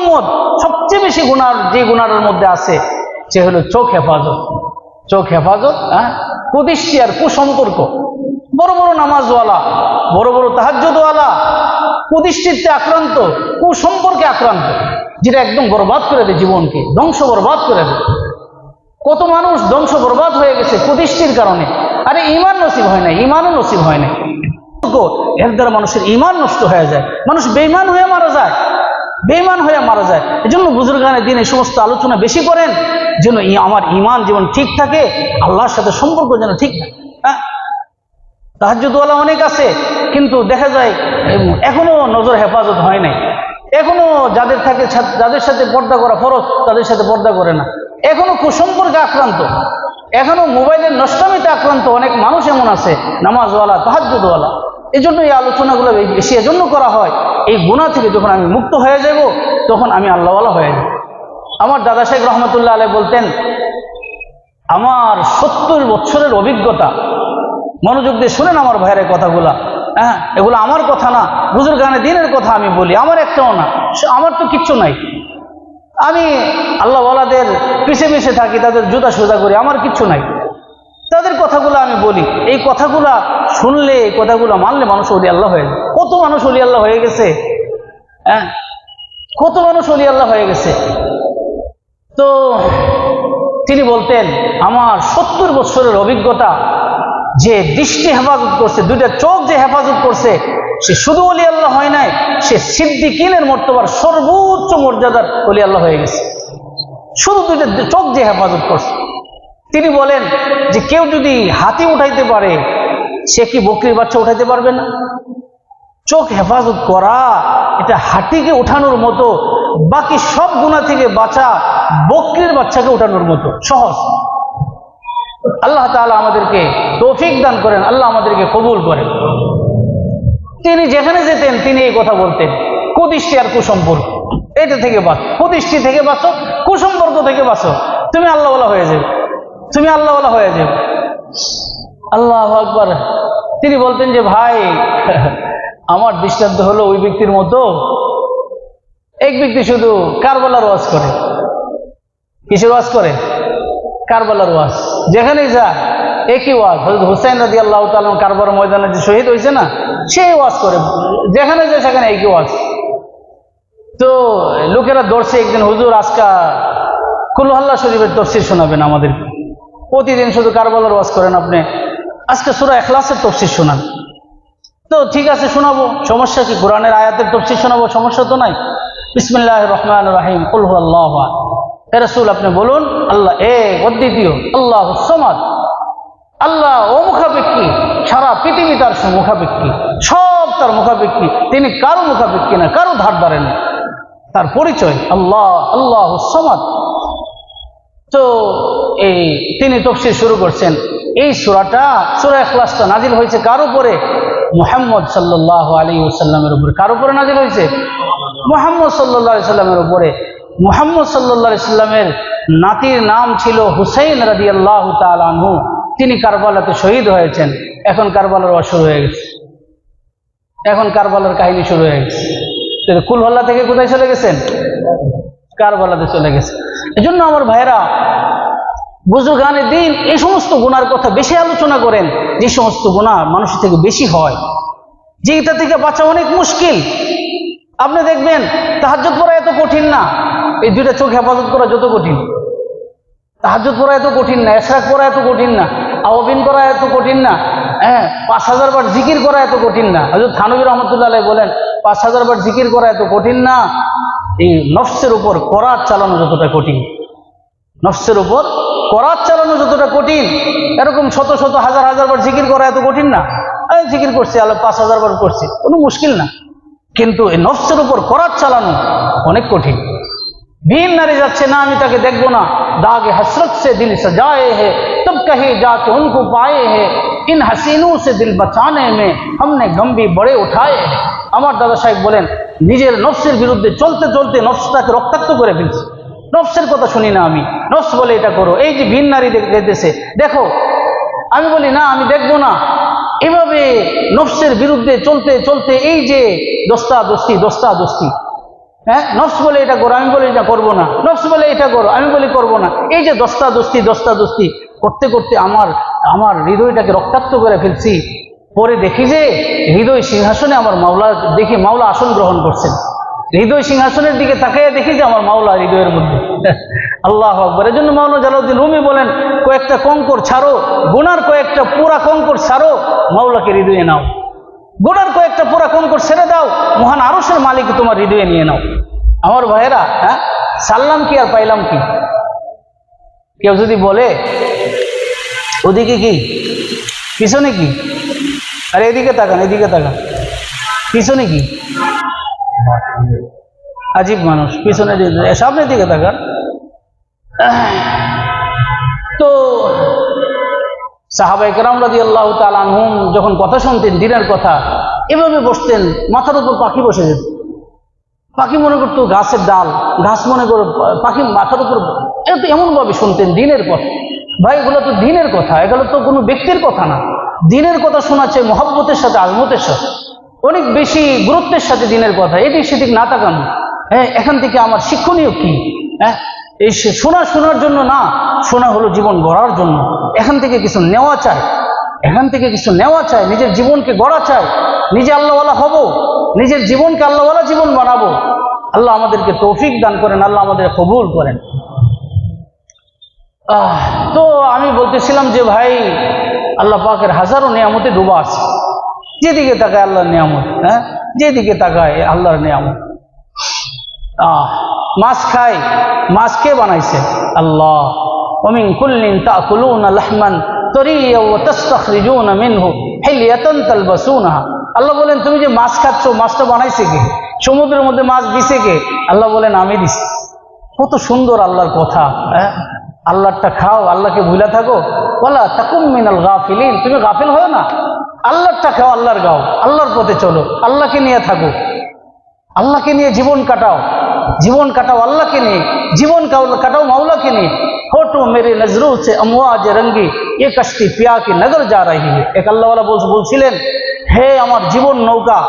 উম্মত সবচেয়ে বেশি গুনার যে গুনার মধ্যে আছে সে হলো চোখ হেফাজত। চোখ হেফাজত, কুদৃষ্টি আর কুসম্পর্ক। বড় বড় নামাজওয়ালা, বড় বড় তাহাজ্জুদওয়ালা কুদৃষ্টিতে আক্রান্ত, কুসম্পর্কে আক্রান্ত, যেটা একদম বরবাদ করে দেয় জীবনকে, ধ্বংস বরবাদ করে দেয়। কত মানুষ ধ্বংস বরবাদ হয়ে গেছে কুদৃষ্টির কারণে। আরে ঈমান নসিব হয় না, ঈমানও নসিব হয় না। এর দ্বারা মানুষের ঈমান নষ্ট হয়ে যায়, মানুষ বেঈমান হয়ে মারা যায়, বেঈমান হয়ে মারা যায়। এজন্য বুজুর্গানে দিন এই সমস্ত আলোচনা বেশি করেন, যেন আমার ঈমান জীবন ঠিক থাকে, আল্লাহর সাথে সম্পর্ক যেন ঠিক থাকে। তাহাজ্জুদওয়ালা অনেক আছে, কিন্তু দেখা যায় এখনো নজর হেফাজত হয় নাই, এখনো যাদের সাথে পর্দা করা ফরজ তাদের সাথে পর্দা করে না, এখনো কুসম্পর্কে আক্রান্ত, এখনো মোবাইলের নষ্টামিতে আক্রান্ত অনেক মানুষ এমন আছে, নামাজওয়ালা তাহাজ্জুদওয়ালা। এই জন্য এই আলোচনাগুলো বেশি এজন্য করা হয়, এই গুনাহ থেকে যখন আমি মুক্ত হয়ে যাব তখন আমি আল্লাহওয়ালা হয়ে যাব। আমার দাদা শেখ রহমতুল্লাহ আলাইহি বলতেন, আমার 70 বছরের অভিজ্ঞতা, মনোযোগ দিয়ে শুনেন আমার ভাইয়ের কথাগুলা, এগুলো আমার কথা না, বুজুর্গানে দিনের কথা আমি বলি, আমার একটাও না, আমার তো কিচ্ছু নাই, আমি আল্লাহওয়ালাদের পিছে পিছে থাকি, তাদের জুতা সোজা করি, আমার কিচ্ছু নাই, তাদের কথাগুলো আমি বলি। এই কথাগুলা শুনলে, এই কথাগুলো মানলে মানুষ ওলি আল্লাহ হয়ে যায়। কত মানুষ ওলি আল্লাহ হয়ে গেছে, কত মানুষ ওলি আল্লাহ হয়ে গেছে। তো তিনি বলতেন, আমার 70 বছরের অভিজ্ঞতা, যে দৃষ্টি হেফাজত করছে, দুইটা চোখ যে হেফাজত করছে, সে শুধু ওলি আল্লাহ হয় নাই, সে সিদ্দিকিনের মর্তবার সর্বোচ্চ মর্যাদার ওলি আল্লাহ হয়ে গেছে, শুধু দুইটা চোখ যে হেফাজত করছে। তিনি বলেন যে কেউ যদি হাতি উঠাইতে পারে, সে কি বকরির বাচ্চা উঠাইতে পারবে না? চোখ হেফাজত করা এটা হাতিকে উঠানোর মতো, বাকি সব গুনাহ থেকে বাঁচা বকরির বাচ্চাকে উঠানোর মতো সহজ। আল্লাহ তাআলা আমাদেরকে তৌফিক দান করেন, আল্লাহ আমাদেরকে কবুল করেন। তিনি যেখানে যেতেন তিনি এই কথা বলতেন, কুদৃষ্টি আর কুসম্পর্ক এটা থেকে বাঁচো, কুদৃষ্টি থেকে বাঁচো, কুসম্পর্ক থেকে বাঁচো, তুমি আল্লাহওয়ালা হয়ে যাবে, তুমি আল্লাহওয়ালা হয়ে যাবে। আল্লাহু আকবার। তিনি বলতেন যে ভাই, আমার দৃষ্টান্ত হলো ওই ব্যক্তির মতো, এক ব্যক্তি শুধু কারবালার ওয়াজ করে। কিসের ওয়াজ করে? কারবালার ওয়াজ। যেখানেই যা একই ওয়াজ। হযরত হুসাইন রাদিয়াল্লাহু তাআলা কারবালার ময়দানে যে শহীদ হয়েছে না, সেই ওয়াজ করে, যেখানে যায় সেখানে একই ওয়াজ। তো লোকেরা ধরছে একদিন, হুজুর আজকা কুল আল্লাহ শরীফের তাফসীর শোনাবেন আমাদেরকে, প্রতিদিন শুধু কারবালার ওয়াজ করেন আপনি, আজকে সূরা ইখলাসের তাফসীর শোনান। তো ঠিক আছে শোনাবো, সমস্যা কি? কোরআনের আয়াতের তাফসীর শোনাবো, সমস্যা তো নাই। বিসমিল্লাহির রহমানির রহিম, কুল হুয়াল্লাহু আহাদ। হে রাসূল আপনি বলুন, আল্লাহ এক, অদ্বিতীয়, আল্লাহুস সামাদ। আল্লাহ অমুখাপেক্ষী, সারা পৃথিবী তার মুখাপেক্ষী, সব তার মুখাপেক্ষী, তিনি কারো মুখাপেক্ষী না, কারো ধার ধারে না, তার পরিচয় আল্লাহ, আল্লাহুস সামাদ। তো এই তিনি তাফসীর শুরু করছেন। এই সূরাটা, সূরা ইখলাসটা নাজিল হয়েছে কার উপরে? মুহাম্মদ সাল্লাল্লাহু আলাইহি ওয়াসাল্লামের উপরে। কার উপরে নাজিল হয়েছে? মুহাম্মদ সাল্লাল্লাহু আলাইহি ওয়াসাল্লামের উপরে। মুহাম্মদ সাল্লাল্লাহু আলাইহি ওয়াসাল্লামের নাতির নাম ছিল হুসাইন রাদিয়াল্লাহু তাআলা আনহু। তিনি কারবালাতে শহীদ হয়েছেন। এখন কারবালার ওয়াজ শুরু হয়ে গেছে, এখন কারবালার কাহিনী শুরু হয়ে গেছে। কুল হল্লা থেকে কোথায় চলে গেছেন? কারবালাতে চলে গেছে। এজন্য আমার ভাইরা, বুজুর্গানে দিন এই সমস্ত গুনার কথা বেশি আলোচনা করেন, যে সমস্ত গুনাহ মানুষের থেকে বেশি হয়, যে এটা থেকে বাঁচা অনেক মুশকিল। আপনি দেখবেন তাহাজ্জুদ পড়া এত কঠিন না, এই দুইটা চোখ হেফাজত করা যত কঠিন। তাহাজ্জুদ পড়া এত কঠিন না, ইশরাক পড়া এত কঠিন না, আওয়াবিন করা এত কঠিন না, 5000 বার জিকির করা এত কঠিন না। হযরত থানভী রাহমাতুল্লাহ আলাইহি বলেন 5000 বার জিকির করা এত কঠিন না, এই নফসের উপর করাত চালানো যতটা কঠিন। নফসের উপর করাত চালানো যতটা কঠিন, এরকম শত শত হাজার হাজার বার জিকির করা এত কঠিন না। আমি জিকির করছি, আল্লাহ 5000 বার করছি, কোনো মুশকিল না। কিন্তু এই নফসের উপর করাত চালানো অনেক কঠিন। ভিন নারী যাচ্ছে না, আমি তাকে দেখবো না, দাগে হসরত সে দিল সজায়ে হে, তব কহি যাকে উनको পায়ে হে, ইন হাসিনों से दिल बचाने में हमने गम भी बड़े उठाए। আমার দাদা সাহেব বলেন, নিজের নফসের বিরুদ্ধে চলতে চলতে নফসটাকে রক্তাক্ত করে ফেলছি। নফসের কথা শুনি না আমি, নফস বলে এটা করো। এই যে ভিন নারী দেখতেছে, দেখো, আমি বলি না, আমি দেখবো না। এভাবে নফসের বিরুদ্ধে চলতে চলতে এই যে দস্তা দস্তি, হ্যাঁ, নফস বলে এটা করো, আমি বলি এটা করবো না, নফস বলে এটা করো, আমি বলি করবো না। এই যে দস্তাদস্তি করতে করতে আমার হৃদয়টাকে রক্তাক্ত করে ফেলছি। পরে দেখি যে হৃদয় সিংহাসনে আমার মাওলা, দেখি মাওলা আসন গ্রহণ করছেন। হৃদয় সিংহাসনের দিকে তাকাইয়া দেখি যে আমার মাওলা হৃদয়ের মধ্যে। আল্লাহ আকবার। এই জন্য মাওলানা জালালউদ্দিন রুমি বলেন, কয়েকটা কঙ্কর ছাড়ো, গুনার কয়েকটা পুরা কঙ্কর ছাড়ো, মাওলাকে হৃদয়ে নাও। গুনার কয়েকটা পুরা কঙ্কর ছেড়ে দাও, মহান আরশের মালিক তোমার হৃদয়ে নিয়ে নাও। আমার ভাইয়েরা, হ্যাঁ, সারলাম কি আর পাইলাম কি? কেউ যদি বলে ওদিকে কি, পিছনে কি, আরে এদিকে তাকান, এদিকে তাকান, পিছনে কি? আজীব মানুষ, পিছনে সামনের দিকে তাকান। তো সাহাবায়ে কেরাম রাদিয়াল্লাহু তাআলা আনহুম যখন কথা শুনতেন দ্বীনের কথা, এভাবে বসতেন, মাথার উপর পাখি বসে যেত। পাখি মনে করতো গাছের ডাল, গাছ মনে করো পাখি মাথার উপর, এমনভাবে শুনতেন দ্বীনের কথা। ভাই, এগুলো তো দ্বীনের কথা, এগুলো তো কোনো ব্যক্তির কথা না। দ্বীনের কথা শোনাচ্ছে মহব্বতের সাথে, আজমতের সাথে, অনেক বেশি গুরুত্বের সাথে দ্বীনের কথা। এদিক সেদিক না তাকানো। হ্যাঁ, এখান থেকে আমার শিক্ষণীয় কি? হ্যাঁ, এই শোনার জন্য না, শোনা হলো জীবন গড়ার জন্য। এখান থেকে কিছু নেওয়া চাই, এখান থেকে কিছু নেওয়া চাই, নিজের জীবনকে গড়া চাই, নিজে আল্লাহওয়ালা হব, নিজের জীবনকে আল্লাহওয়ালা জীবন বানাবো। আল্লাহ আমাদেরকে তৌফিক দান করেন, আল্লাহ আমাদের কবুল করেন। তো আমি বলতেছিলাম যে ভাই, আল্লাহ পাকের হাজারো নিয়ামতে ডুবা আছে। যেদিকে তাকায় আল্লাহর নিয়ামত, হ্যাঁ, যেদিকে তাকায় আল্লাহর নিয়ামত। মাছ খাই, মাছ কে বানাইছে? আল্লাহ। ওমিন কুল্লিন তাকুলুনা লাহমান তরিয়া ওয়া তাস্তাখরিজুনা মিনহু হিলিয়াতান তালবাসুনাহা। আল্লাহ বলেন, তুমি যে মাছ খাচ্ছ, মাছটা বানাইছে কে? সমুদ্রের মধ্যে মাছ দিছে কে? আল্লাহ বলেন, আমি দিছি। কত সুন্দর আল্লাহর কথা। হ্যাঁ, আল্লাহটা খাও, আল্লাহকে ভুলা থাকো। ওয়ালা তাকুম মিনাল গাফিলিন, তুমি গাফিল হও না। আল্লাহটা খাও, আল্লাহর গাও, আল্লাহর পথে চলো, আল্লাহকে নিয়ে থাকো, আল্লাহকে নিয়ে জীবন কাটাও, জীবন কাটাও আল্লাহকে নিয়ে, জীবন কাটাও মাওলাকে নিয়ে। फोटो मेरे नजरों से अमवाज रंगी ये कश्ती पिया की नगर जा रही है। एक আল্লাহওয়ালা বলছিলেন, হে আমার জীবন নৌকা,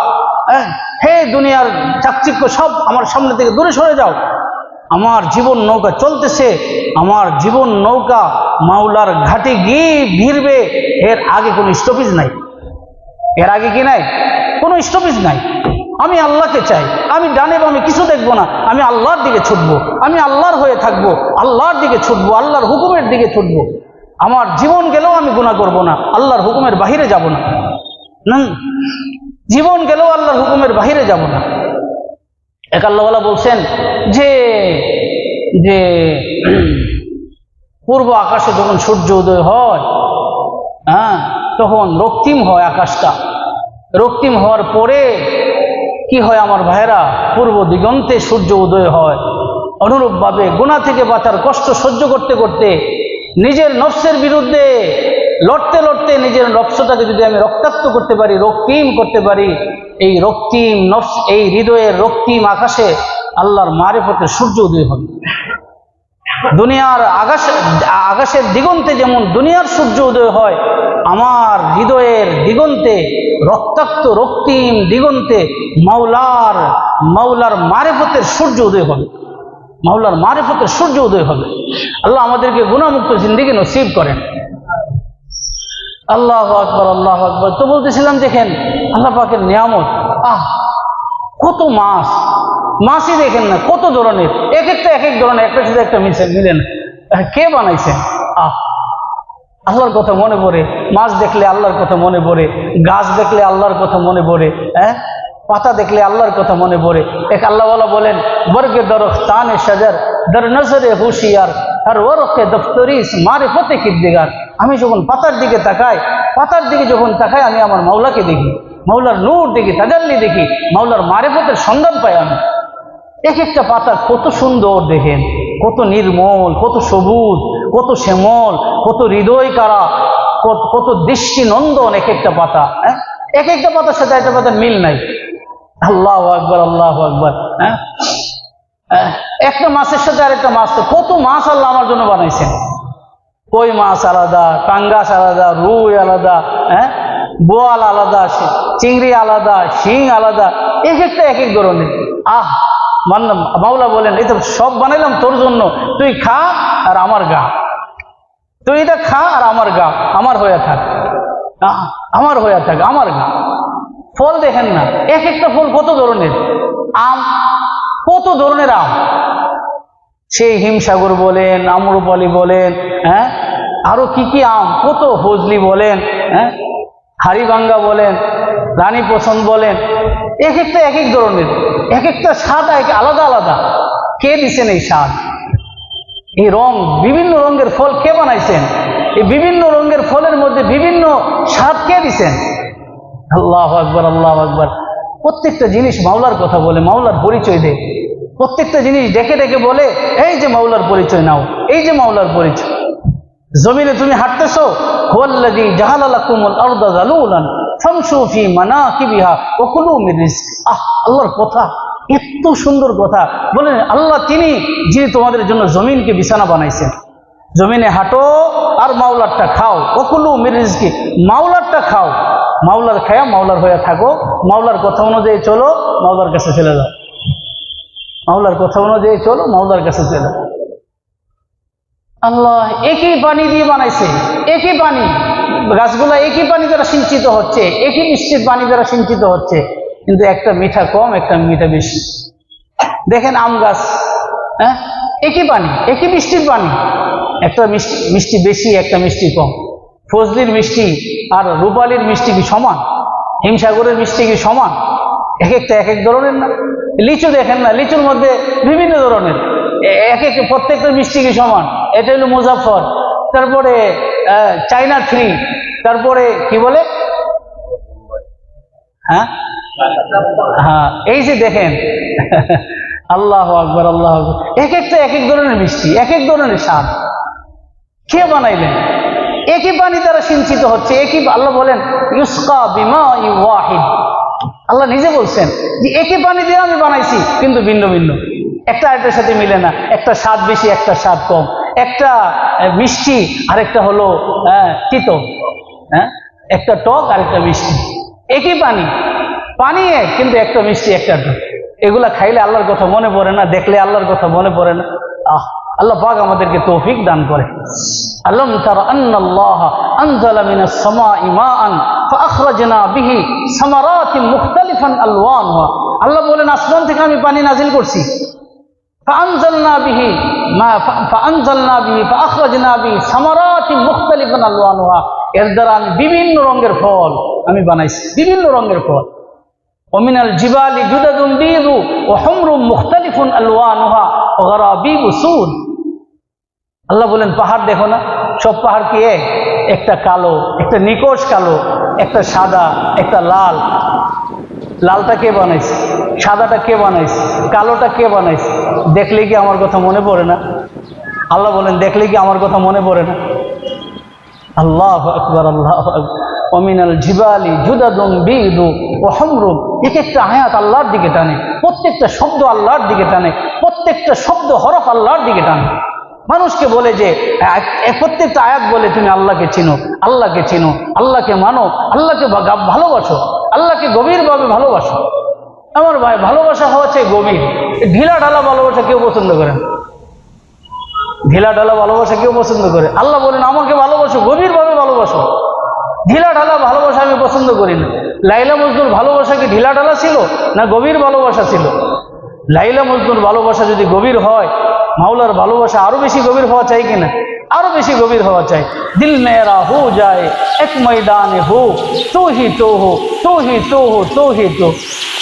হে দুনিয়ার চাকচিক্য সব আমার সামনে থেকে দূরে সরে যাও, আমার জীবন নৌকা চলতেছে, আমার জীবন নৌকা মাওলার ঘাটে গিয়ে ভিড়বে। এর আগে কোনো স্টপেজ নাই, এর আগে কি নাই? কোনো স্টপেজ নাই। আমি আল্লাহকে চাই, আমি ডানে বামে কিছু দেখবো না, আমি আল্লাহর দিকে ছুটবো, আমি আল্লাহর হয়ে থাকবো, আল্লাহর দিকে ছুটবো, আল্লাহর হুকুমের দিকে ছুটবো। আমার জীবন গেলেও আমি গুনাহ করব না, আল্লাহর হুকুমের বাহিরে যাব না। জীবন গেলেও আল্লাহর হুকুমের বাহিরে যাব না। এক আল্লাহওয়ালা বলছেন যে যে পূর্ব আকাশে যখন সূর্য উদয় হয়, হ্যাঁ, তখন রক্তিম হয় আকাশটা। রক্তিম হওয়ার পরে কি হয় আমার ভাইয়েরা? পূর্ব দিগন্তে সূর্য উদয় হয়। অনুরূপভাবে গুনাহ থেকে বাঁচার কষ্ট সহ্য করতে করতে, নিজের নফসের বিরুদ্ধে লড়তে লড়তে নিজের নফসটাকে যদি আমি রক্তাক্ত করতে পারি, রক্তিম করতে পারি, এই রক্তিম নফস, এই হৃদয়ের রক্তিম আকাশে আল্লাহর মারিফতের সূর্য উদয় হবে। দুনিয়ার আকাশের দিগন্তে যেমন দুনিয়ার সূর্য উদয় হয়, আমার হৃদয়ের দিগন্তে, রক্তাক্ত রক্তিম দিগন্তে মাওলার মারিফতের সূর্য উদয় হবে, মাওলার মারিফতের সূর্য উদয় হবে। আল্লাহ আমাদেরকে গুনাহমুক্ত জিন্দেগি নসিব করেন। আল্লাহু আকবার, আল্লাহু আকবার। তো বলতেছিলাম, দেখেন আল্লাহ পাকের নিয়ামত, কত মাছ, মাছই দেখেন না কত ধরনের, এক একটা এক এক ধরনের, একটা সাথে একটা মিলে না। কে বানাইছেন? আল্লাহর কথা মনে পড়ে, মাছ দেখলে আল্লাহর কথা মনে পড়ে, গাছ দেখলে আল্লাহর কথা মনে পড়ে, হ্যাঁ, পাতা দেখলে আল্লাহর কথা মনে পড়ে। এক আল্লাহওয়ালা বলেন, বর্গে দরখতানে সাজার দর নজরে হুশিয়ার আর ওরকে দফতরিস মারিফতে খিদ্দিগার। আমি যখন পাতার দিকে তাকাই, আমি আমার মাওলাকে দেখি, মাওলার নূর দেখি, তাজাল্লি দেখি, মাওলার মারিফতের সন্ধান পাই আমি। এক একটা পাতা কত সুন্দর দেখেন, কত নির্মল, কত সবুজ, কত শ্যামল, কত হৃদয় কারা, কত দৃষ্টিনন্দন এক একটা পাতা। এক একটা পাতার সাথে একটা পাতার মিল নাই। আল্লাহু আকবার, আল্লাহু আকবার। একটা মাছের সাথে আরেকটা মাছ, তো কত মাছ আল্লাহ আমার জন্য বানাইছেন। কই মাছ আলাদা, টাঙ্গাস আলাদা, রুই আলাদা, বোয়াল আলাদা, চিংড়ি আলাদা, শিং আলাদা, এক একটা এক এক ধরনের। মাওলা বলেন এই তো সব বানাইলাম তোর জন্য, তুই খা আর আমার গা, তুই এটা খা আর আমার গা, আমার হয়ে থাক, আমার হয়ে থাক, আমার গা। ফল দেখেন না, এক একটা ফল কত ধরনের, আম কত ধরনের আম, সেই হিমসাগর বলেন, আম্রপালি বলেন, হ্যাঁ আরো কি কি আম, কত ফজলি বলেন, হ্যাঁ হাড়িভাঙ্গা বলেন, রানী পছন্দ বলেন, এক একটা এক এক ধরনের, এক একটা স্বাদ আলাদা আলাদা। কে দিছেন এই স্বাদ, এই রং, বিভিন্ন রঙের ফল কে বানাইছেন? এই বিভিন্ন রঙের ফলের মধ্যে বিভিন্ন স্বাদ কে দিছেন? আল্লাহু আকবার, আল্লাহু আকবার। প্রত্যেকটা জিনিস মাওলার কথা বলে, মাওলার পরিচয় দেয়। প্রত্যেকটা জিনিস ডেকে ডেকে বলে এই যে মাওলার পরিচয় নাও, এই যে মাওলার পরিচয়। জমিনে তুমি হাঁটতেছো, হুয়াল্লাযী জাআলা লাকুমুল আরদা যালুলান ফামশু ফি মানাকিবিহা ওয়া কুলু মির রিজকি। আল্লাহর কথা, এত সুন্দর কথা বলেন। আল্লাহ তিনি যিনি তোমাদের জন্য জমিনকে বিছানা বানাইছেন, জমিনে হাঁটো আর মাওলারটা খাও, ওয়া কুলু মির রিজকি, মাওলারটা খাও, মাওলার খায়া মাওলার হয়ে থাকো, মাওলার কথা অনুযায়ী চলো, মাওলার কাছে চলে যাও, মাওলার কথা অনুযায়ী চলো, মাওলার কাছে চলে যাও। আল্লাহ একই পানি দিয়ে বানাইছে, একই পানি, গাছগুলা একই পানি দ্বারা সিঞ্চিত হচ্ছে, একই মিষ্টির পানি দ্বারা সিঞ্চিত হচ্ছে, কিন্তু একটা মিঠা কম, একটা মিঠা বেশি। দেখেন আম গাছ, হ্যাঁ একই পানি, একই মিষ্টির পানি, একটা মিষ্টি বেশি, একটা মিষ্টি কম। ফজলির মিষ্টি আর রূপালীর মিষ্টি কি সমান? হিমসাগরের মিষ্টি কি সমান? এক একটা এক এক ধরনের না। লিচু দেখেন না, লিচুর মধ্যে বিভিন্ন ধরনের, এক এক প্রত্যেকটা মিষ্টি কি সমান? এটা হলো মুজাফফর, তারপরে চাইনা থ্রি, তারপরে কি বলে, হ্যাঁ হ্যাঁ এই যে দেখেন, আল্লাহু আকবার, আল্লাহু আকবার। এক একটা এক এক ধরনের মিষ্টি, এক এক ধরনের স্বাদ। কে বানাইলেন? একই পানি দ্বারা সিঞ্চিত হচ্ছে, একই। আল্লাহ বলেন ইউসকা বিমাই ওয়াহিদ, আল্লাহ নিজে বলছেন যে একই পানি দিয়ে আমি বানাইছি, কিন্তু ভিন্ন ভিন্ন, একটা আরেকটার সাথে মিলে না, একটা স্বাদ বেশি, একটা স্বাদ কম, একটা মিষ্টি আরেকটা হলো তিতো, হ্যাঁ একটা টক আরেকটা মিষ্টি। একই পানি, পানি এক, কিন্তু একটা মিষ্টি একটা টক। এগুলা খাইলে আল্লাহর কথা মনে পড়ে না, দেখলে আল্লাহর কথা মনে পড়ে না। আল্লাহ পাক আমাদেরকে তৌফিক দান করে। আলম তারা আন্নাল্লাহ আনজালা মিনাস সামাই মাআন ফাআখরাজনা বিহি সামারাতিন মুখতালিফান আলওয়ানুহা। আল্লাহ বলেন আসমান থেকে আমি পানি নাজিল করছি, ফাআনজালনা বিহি ফাআখরাজনা বিহি সামারাতিন মুখতালিফান আলওয়ানুহা। এর দ্বারা আমি বিভিন্ন রঙের ফল আমি বানাইছি, বিভিন্ন রঙের ফল। ওমিনাল জিবালি জুদাদুন বীদু ওয়া হুমরুম মুখতালিফুন আলওয়ানুহা ওয়া গারাবিবু সুদ। আল্লাহ বলেন পাহাড় দেখো না, সব পাহাড় কি এক? একটা কালো, একটা নিকশ কালো, একটা সাদা, একটা লাল। লালটা কে বানাইছে? সাদাটা কে বানাইছে? কালোটা কে বানাইছে? দেখলে কি আমার কথা মনে পড়ে না? আল্লাহ বলেন দেখলে কি আমার কথা মনে পড়ে না? আল্লাহু আকবার, আল্লাহু আকবার। ওমিনাল জিবালি জুদাদুন বীদু ওয়া হুমরুম। এক একটা আয়াত আল্লাহর দিকে টানে, প্রত্যেকটা শব্দ আল্লাহর দিকে টানে, প্রত্যেকটা শব্দ হরফ আল্লাহর দিকে টানে। মানুষকে বলে যে প্রত্যেকটা আয়াত বলে তুমি আল্লাহকে চিনো, আল্লাহকে চিনো, আল্লাহকে মানো, আল্লাহকে ভালোবাসো, আল্লাহকে গভীরভাবে ভালোবাসো। আমার ভাই, ভালোবাসা হচ্ছে গভীর। ঢিলা ঢালা ভালোবাসা কেউ পছন্দ করে না, ঢিলা ঢালা ভালোবাসা কেউ পছন্দ করে? আল্লাহ বলেন আমাকে ভালোবাসো, গভীরভাবে ভালোবাসো। ঢিলা ঢালা ভালোবাসা আমি পছন্দ করি না। লাইলা মজনুর ভালোবাসা কি ঢিলা ঢালা ছিল না গভীর ভালোবাসা ছিল? লাইলা মজনুর ভালোবাসা যদি গভীর হয়, মাওলার ভালোবাসা আরো বেশি গভীর হওয়া চাই কিনা? আরো বেশি গভীর হওয়া চাই। দিল মেরা হো যায় এক ময়দানে হো, তো হি তো হো, তো হি তো হো, তো হি তো।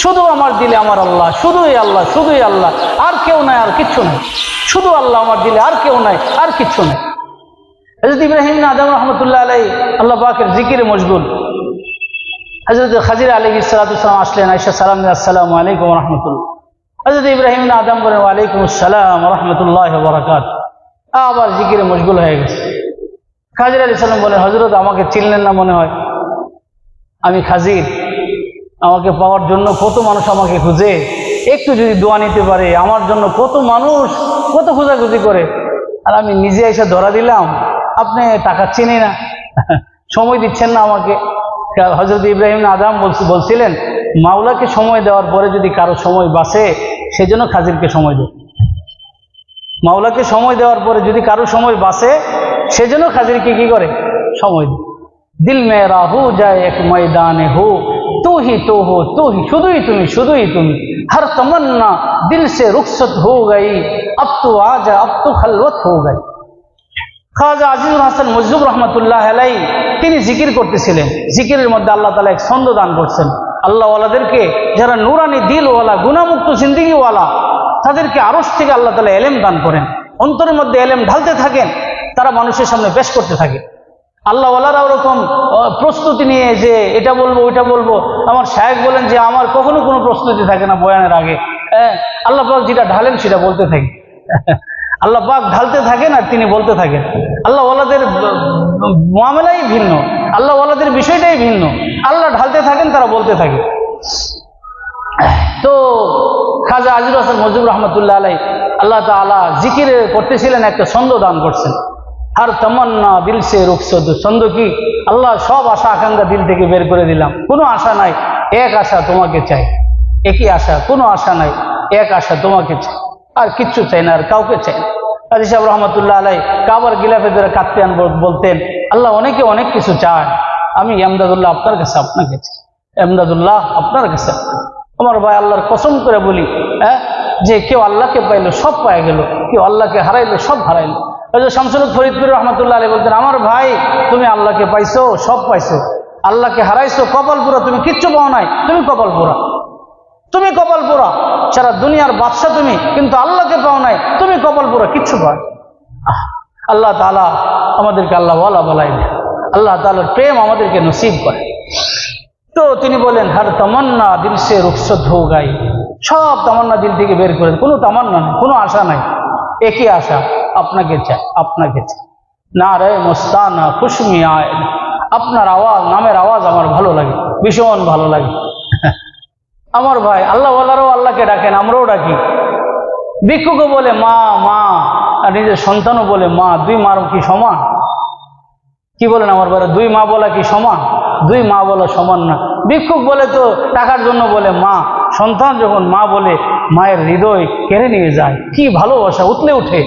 শুধু আমার দিলে আমার আল্লাহ, শুধুই আল্লাহ, শুধুই আল্লাহ, আর কেউ নাই, আর কিচ্ছু নাই। শুধু আল্লাহ আমার দিলে, আর কেউ নাই, আর কিচ্ছু নাই। হযরত ইব্রাহিম আদম রহমতুল্লাহ আলাইহি আল্লাহ পাকের জিকিরে মশগুল। হযরত খাজির আলাইহিস সালাতু ওয়াস সালাম আসলেন, আয়েশা সালাম দিলেন, আসসালামু আলাইকুম ওয়া রাহমাতুল্লাহ। হযরত ইব্রাহিম আদম বলেন ওয়া আলাইকুম আসসালাম ওয়া রাহমাতুল্লাহি ওয়া বারাকাতুহু। আবার জিকিরে মশগুল হয়ে গেছে। খাজির আলাইহিস সালাম বলেন হযরত আমাকে চিনলেন না মনে হয়, আমি খাজির, আমাকে পাওয়ার জন্য কত মানুষ আমাকে খুঁজে, একটু যদি দোয়া নিতে পারে আমার জন্য কত মানুষ কত খোঁজাখুঁজি করে, আর আমি নিজে এসে ধরা দিলাম, আপনি টাকা চিনি না, সময় দিচ্ছেন না আমাকে। হযরত ইব্রাহিম আদম বলছিলেন মাওলাকে সময় দেওয়ার পরে যদি কারো সময় বাঁচে সেজন্য খাজিরকে সময় দেয়। মাওলাকে সময় দেওয়ার পরে যদি কারো সময় বাঁচে সেজন্য খাজিরকে কি করে সময় দেয়। দিল মেরা হো যায় এক ময়দানে হো তু হি তো হো তু হি, শুধুই তুমি শুধুই তুমি, হর তমন্না দিল সে রুখসত হো গই, अब तो आजा अब तो खलवत हो गई। খাজা আজিজুল হাসান মজদুব রহমতুল্লাহ আলাই তিনি জিকির করতেছিলেন, জিকিরের মধ্যে আল্লাহ তাআলা এক ছন্দ দান করছেন। আল্লাহওয়ালাদেরকে, যারা নুরানি দিলওয়ালা গুনামুক্ত জিন্দিগিওয়ালা, তাদেরকে আরশ থেকে আল্লাহ তাআলা এলেম দান করেন, অন্তরের মধ্যে এলেম ঢালতে থাকেন, তারা মানুষের সামনে পেশ করতে থাকে। আল্লাহওয়ালারা ওরকম প্রস্তুতি নিয়ে যে এটা বলবো ওইটা বলবো, আমার শায়েখ বলেন যে আমার কখনো কোনো প্রস্তুতি থাকে না বয়ানের আগে, আল্লাহ পাক যেটা ঢালেন সেটা বলতে থাকি। আল্লাহ পাক ঢালতে থাকেন আর তিনি বলতে থাকেন। আল্লাহওয়ালাদের মামলাই ভিন্ন, আল্লাহওয়ালাদের বিষয়টাই ভিন্ন। আল্লাহ ঢালতে থাকেন, তারা বলতে থাকে। তো খাজা আজিজুল হাসান মজদুব রহমতুল্লাহ আলাই আল্লাহ তাআলা জিকির করতেছিলেন, একটা ছন্দ দান করছেন, হর তমন্না দিল সে রুখসদ। ছন্দ কি? আল্লাহ সব আশা আকাঙ্ক্ষা দিল থেকে বের করে দিলাম, কোনো আশা নাই, এক আশা তোমাকে চাই। একই আশা, কোনো আশা নাই, এক আশা তোমাকে চাই, আর কিচ্ছু চাই না, আর কাউকে চাই না। কাজী সাহেব রহমতুল্লাহ আলাই কাবার গিলাফে ধরে কাঁদতে বলতেন, আল্লাহ অনেকে অনেক কিছু চায়, আমি এমদাদুল্লাহ আপনার কাছে আপনাকে চাই, এমদাদুল্লাহ আপনার কাছে। আমার ভাই আল্লাহর কসম করে বলি, যে কেউ আল্লাহকে পাইলো সব পায় গেল, কেউ আল্লাহকে হারাইলো সব হারাইলো। শামসুল হক ফরিদপুর রহমতুল্লাহ আলাই বলতেন, আমার ভাই তুমি আল্লাহকে পাইছো সব পাইছো, আল্লাহকে হারাইছো কপাল পুরা, তুমি কিচ্ছু পাও নাই, তুমি কপাল পুরা, তুমি কপাল পোড়া। সারা দুনিয়ার বাদশা তুমি, কিন্তু আল্লাহকে পাও নাই, তুমি কপাল পোড়া, কিচ্ছু পাও। আল্লাহ তাআলা আমাদেরকে আল্লাহওয়ালা বানায় দেয়, আল্লাহ তাআলার প্রেম আমাদেরকে নসিব করে। তো তিনি বলেন, হর তামান্না দিল সে রুখসত হো গাই, সব তামান্না দিল থেকে বের করে, কোনো তামান্না নেই, কোনো আশা নাই, একই আশা, আপনাকে চাই, আপনাকে চাই। না রে মোস্তানা খুশমি আয়, আপনার আওয়াজ, নামের আওয়াজ আমার ভালো লাগে, ভীষণ ভালো লাগে। আমার ভাই আল্লাহওয়ালারাও আল্লাহকে ডাকেন, আমরাও ডাকি। ভিক্ষুকও বলে মা মা, আর নিজের সন্তানও বলে মা। দুই মার কি সমান? কি বলেন আমার ভাই, দুই মা বলা কি সমান? দুই মা বলা সমান না। ভিক্ষুক বলে তো টাকার জন্য বলে মা, সন্তান যখন মা বলে মায়ের হৃদয় কেড়ে নিয়ে যায়, কি ভালোবাসা উতলে উঠে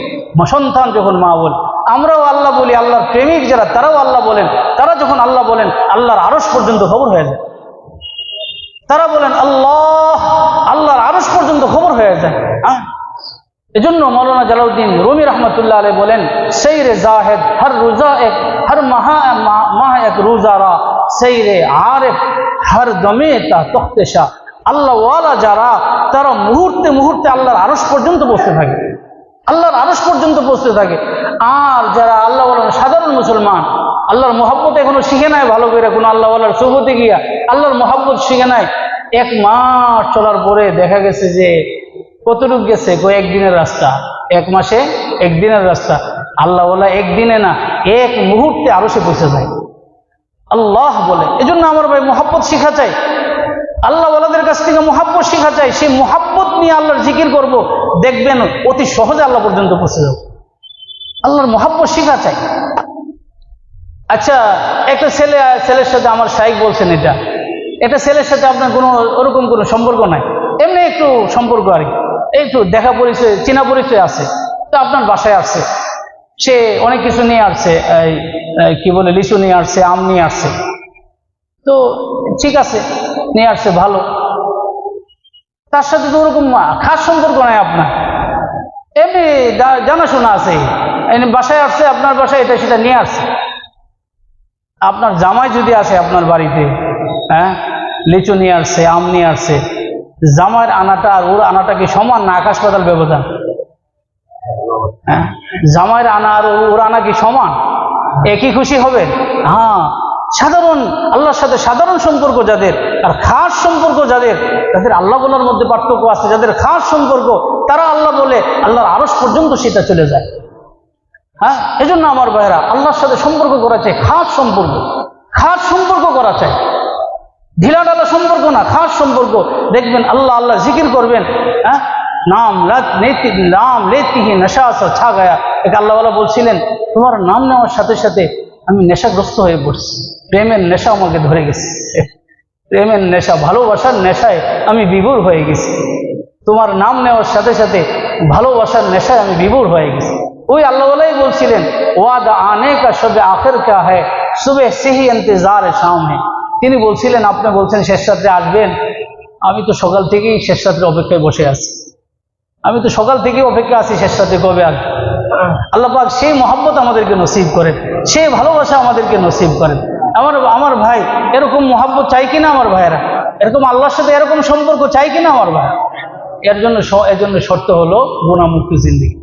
সন্তান যখন মা বলে। আমরাও আল্লাহ বলি, আল্লাহর প্রেমিক যারা তারাও আল্লাহ বলেন, তারা যখন আল্লাহ বলেন আল্লাহর আরশ পর্যন্ত খবর হয়ে যায়। তারা বলেন আল্লাহ, আল্লাহর আরশ পর্যন্ত খবর হয়ে যায়। এজন্য মৌলানা জালালউদ্দিন রুমি রহমতুল্লাহ আলাইহি বলেন, সৈরে জাহেদ হর রোজা এক, হর মাহ এক রোজারা, সৈরে আরেফ হর দমে তা তখতেশা। আল্লাহওয়ালা যারা, তারা মুহূর্তে মুহূর্তে আল্লাহর আরশ পর্যন্ত পৌঁছতে থাকে, আল্লাহর আরশ পর্যন্ত পৌঁছতে থাকে। আর যারা আল্লাহওয়ালা সাধারণ মুসলমান, আল্লাহর মোহাব্বত এখনো শিখে নাই ভালো করে, কোনো আল্লাহওয়ালার সুবতে গিয়া আল্লাহর মোহাব্বত শিখে নাই, এক মাস চলার পরে দেখা গেছে যে কতটুকু গেছে, একদিনের রাস্তা, এক মাসে একদিনের রাস্তা। আল্লাহওয়ালা একদিনে না, এক মুহূর্তে আরো সে পৌঁছে যায়। আল্লাহ বলে, এজন্য আমার ভাই মোহাব্বত শিখা চাই, আল্লাহওয়ালাদের কাছ থেকে মোহাব্বত শিখা চাই। সেই মোহাব্বত নিয়ে আল্লাহর জিকির করব, দেখবেন অতি সহজে আল্লাহ পর্যন্ত পৌঁছে যাব। আল্লাহর মোহাব্বত শিখা চাই। আচ্ছা, একটা ছেলের সাথে আমার শাইখ বলছেন, এটা ছেলের সাথে আপনার কোনো ওরকম কোনো সম্পর্ক নাই, এমনি একটু সম্পর্ক আর কি, একটু দেখা পরিচয়, চেনা পরিচয় আছে। তো আপনার বাসায় আসছে, সে অনেক কিছু নিয়ে আসছে, কি বলে লিচু নিয়ে আসছে, আম নিয়ে আসছে। তো ঠিক আছে, নিয়ে আসছে ভালো, তার সাথে তো ওরকম খাস সম্পর্ক নাই আপনার, এমনি জানাশোনা আছে, বাসায় আসছে, আপনার বাসায় এটা সেটা নিয়ে আসছে। আপনার জামাই যদি আসে আপনার বাড়িতে, লিচু নিয়ে আসছে, আম নিয়ে আসছে, জামাইয়ের আনাটা আর ওর আনাটা কি সমান না আকাশ পাতাল ব্যবধান? জামাইয়ের আনা আর ওর আনা কি সমান? একই খুশি হবে? হ্যাঁ, সাধারণ আল্লাহর সাথে সাধারণ সম্পর্ক যাদের, আর খাস সম্পর্ক যাদের, তাদের আল্লাহ বলার মধ্যে পার্থক্য আছে। যাদের খাস সম্পর্ক তারা আল্লাহ বলে আল্লাহর আরশ পর্যন্ত সেটা চলে যায়। এজন্য আমার ভাইরা আল্লাহর সাথে সম্পর্ক করা চাই, খাস সম্পর্ক, খাস সম্পর্ক করা চাই, ঢিলাঢালা সম্পর্ক না, খাস সম্পর্ক। দেখবেন আল্লাহ আল্লাহ জিকির করবেন, নাম লেতিহি নেশা ছা গায়া। এক আল্লাহওয়ালা বলছিলেন, তোমার নাম নেওয়ার সাথে সাথে আমি নেশাগ্রস্ত হয়ে পড়ছি, প্রেমের নেশা আমাকে ধরে গেছে। প্রেমের নেশা, ভালোবাসার নেশায় আমি বিভোর হয়ে গেছি। তোমার নাম নেওয়ার সাথে সাথে ভালোবাসার নেশায় আমি বিভোর হয়ে গেছি। ওই আল্লাহওয়ালাই বলছিলেন, ওয়াদ আনে কা শবে আখির কা হ্যায়, সুবে সেহি ইন্তজার শাম হ্যায়। তিনি বলছিলেন, আপনি বলছেন শেষ রাত্রে আসবেন, আমি তো সকাল থেকেই শেষ রাত্রে অপেক্ষায় বসে আছি। আমি তো সকাল থেকেই অপেক্ষা আছি শেষ রাত্রে কবে আসবে। আল্লাহ পাক সেই মহব্বত আমাদেরকে নসিব করেন, সেই ভালোবাসা আমাদেরকে নসিব করেন। আমার ভাই এরকম মহব্বত চাই কিনা আমার ভাইয়েরা? এরকম আল্লাহর সাথে এরকম সম্পর্ক চাই কিনা আমার ভাই? এর জন্য শর্ত হলো গুনাহমুক্ত জিন্দেগি।